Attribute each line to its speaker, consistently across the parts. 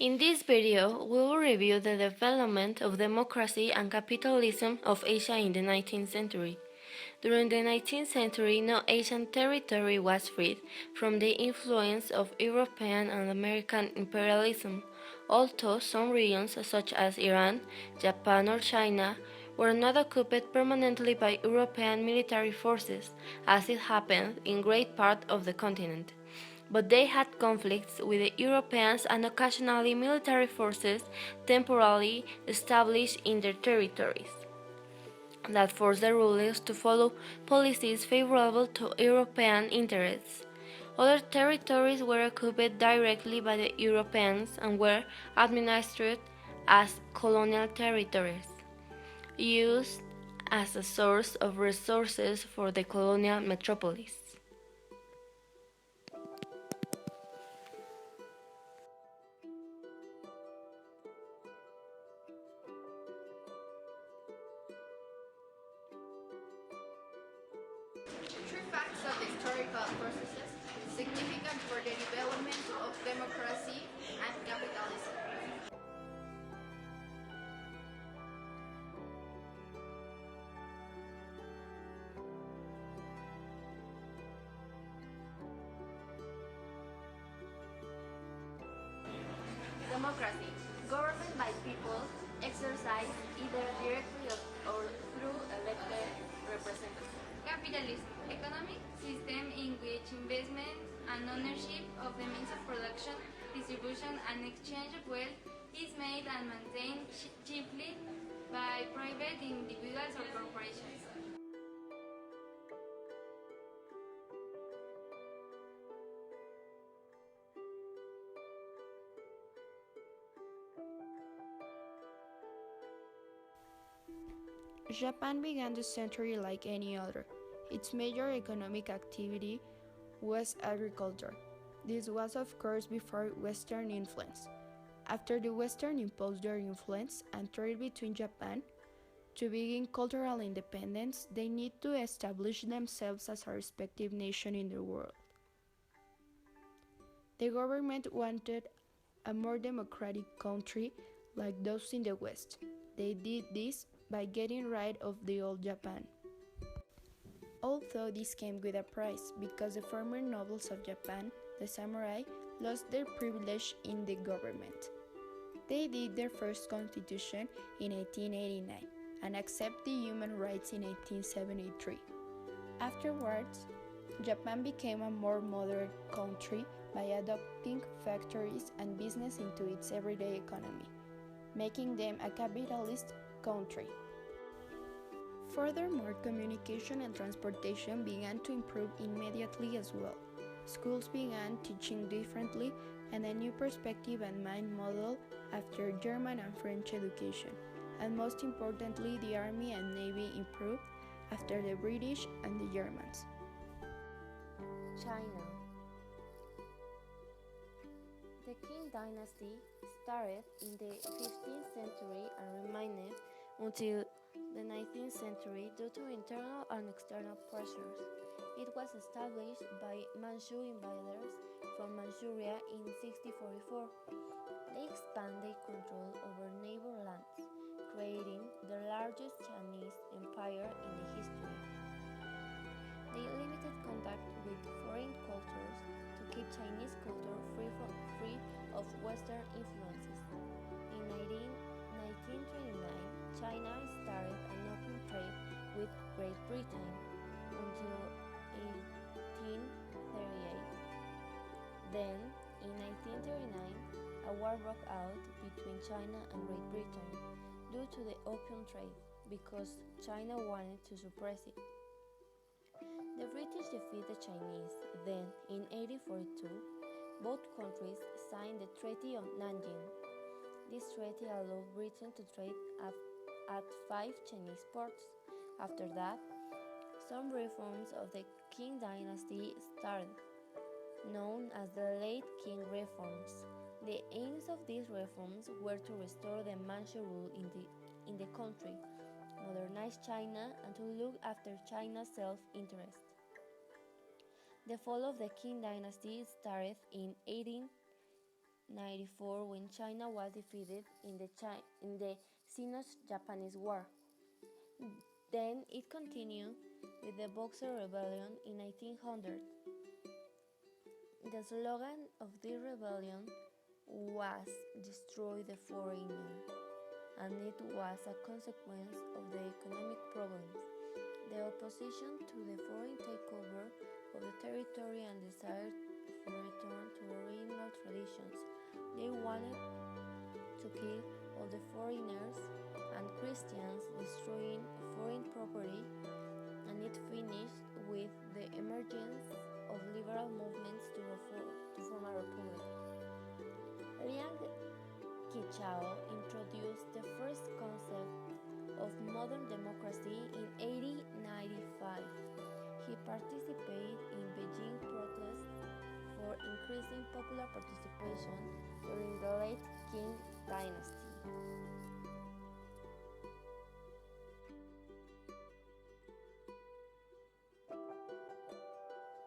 Speaker 1: In this video, we will review the development of democracy and capitalism of Asia in the 19th century. During the 19th century, no Asian territory was freed from the influence of European and American imperialism, although some regions such as Iran, Japan or China were not occupied permanently by European military forces, as it happened in great part of the continent. But they had conflicts with the Europeans and occasionally military forces temporarily established in their territories that forced the rulers to follow policies favorable to European interests. Other territories were occupied directly by the Europeans and were administered as colonial territories, used as a source of resources for the colonial metropolis.
Speaker 2: Three facts of historical processes significant for the development of democracy and capitalism. Democracy, government by people, exercised either directly or through elected representatives. Capitalism, economic system in which investment and ownership of the means of production, distribution and exchange of wealth is made and maintained chiefly by private individuals or corporations.
Speaker 3: Japan began the century like any other. Its major economic activity was agriculture. This was, of course, before Western influence. After the Western imposed their influence and trade between Japan, to begin cultural independence, they need to establish themselves as a respective nation in the world. The government wanted a more democratic country like those in the West. They did this by getting rid of the old Japan. Although this came with a price, because the former nobles of Japan, the samurai, lost their privilege in the government. They did their first constitution in 1889 and accepted the human rights in 1873. Afterwards, Japan became a more modern country by adopting factories and business into its everyday economy, making them a capitalist country. Furthermore, communication and transportation began to improve immediately as well. Schools began teaching differently and a new perspective and mind model after German and French education. And most importantly, the army and navy improved after the British and the Germans.
Speaker 1: China. The Qing dynasty started in the 15th century and remained until the 19th century due to internal and external pressures. It was established by Manchu invaders from Manchuria in 1644. They expanded control over neighbor lands, creating the largest Chinese empire in the history. They limited contact with foreign cultures to keep Chinese culture free of Western influences. In 1929, China started an open trade with Great Britain until 1838. Then, in 1939, a war broke out between China and Great Britain due to the opium trade because China wanted to suppress it. The British defeated the Chinese. Then, in 1842, both countries signed the Treaty of Nanjing. This treaty allowed Britain to trade at 5 Chinese ports. After that, some reforms of the Qing dynasty started, known as the Late Qing Reforms. The aims of these reforms were to restore the Manchu rule in the country, modernize China, and to look after China's self-interest. The fall of the Qing dynasty started in 18 1894 when China was defeated in the Sino-Japanese War. Then it continued with the Boxer Rebellion in 1900. The slogan of the rebellion was "Destroy the Foreigner," and it was a consequence of the economic problems, the opposition to the foreign takeover of the territory and desire for return to original traditions. They wanted to kill all the foreigners and Christians, destroying foreign property, and it finished with the emergence of liberal movements to form a republic. Liang Qichao introduced the first concept of modern democracy in 1895. He participated in Beijing protests for increasing popular participation during the late Qing dynasty.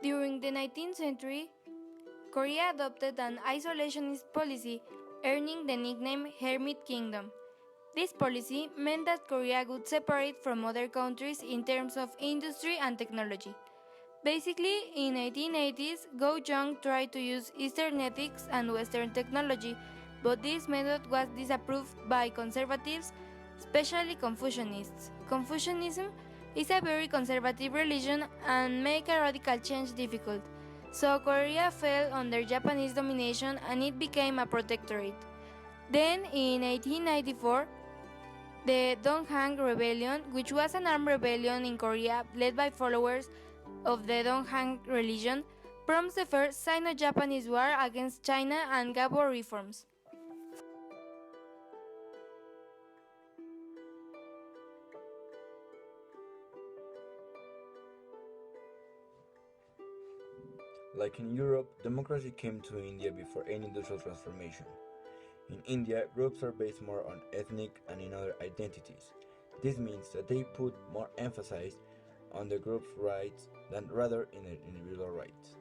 Speaker 4: During the 19th century, Korea adopted an isolationist policy, earning the nickname Hermit Kingdom. This policy meant that Korea would separate from other countries in terms of industry and technology. Basically, in 1880s, Go Jong tried to use Eastern ethics and Western technology, but this method was disapproved by conservatives, especially Confucianists. Confucianism is a very conservative religion and make a radical change difficult. So Korea fell under Japanese domination and it became a protectorate. Then in 1894, the Donghang Rebellion, which was an armed rebellion in Korea led by followers of the Donghang religion, prompts the first Sino-Japanese war against China and gave war reforms.
Speaker 5: Like in Europe, democracy came to India before any industrial transformation. In India, groups are based more on ethnic and in other identities. This means that they put more emphasis on the group's rights than rather in the individual rights.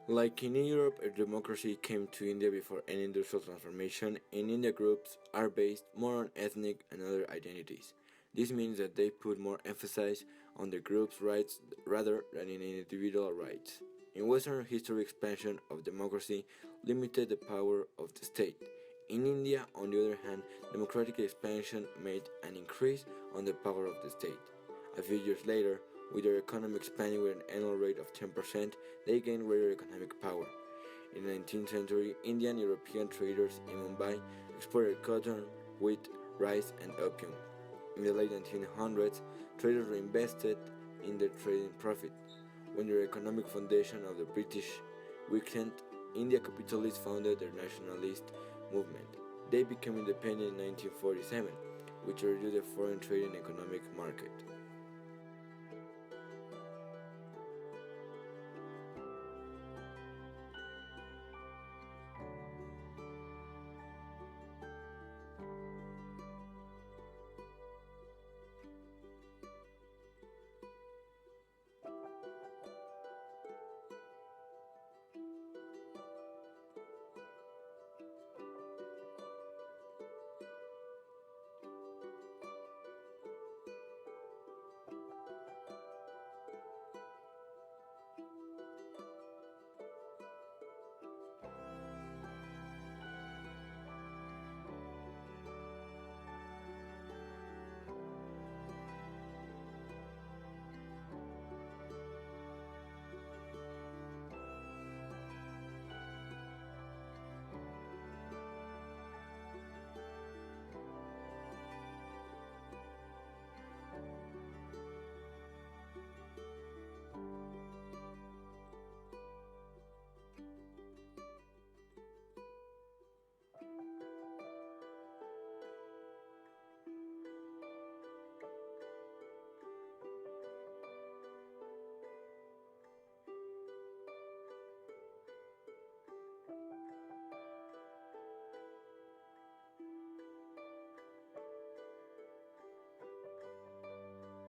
Speaker 5: Like in Europe, a democracy came to India before any industrial transformation. In India, groups are based more on ethnic and other identities. This means that they put more emphasis on the group's rights rather than in individual rights. In Western history, expansion of democracy limited the power of the state. In India, on the other hand, democratic expansion made an increase on the power of the state. A few years later, with their economy expanding with an annual rate of 10%, they gained greater economic power. In the 19th century, Indian and European traders in Mumbai exported cotton, wheat, rice, and opium. In the late 1900s, traders reinvested in their trading profit. When the economic foundation of the British weakened, India capitalists founded their nationalist movement. They became independent in 1947, which reduced the foreign trade and economic market.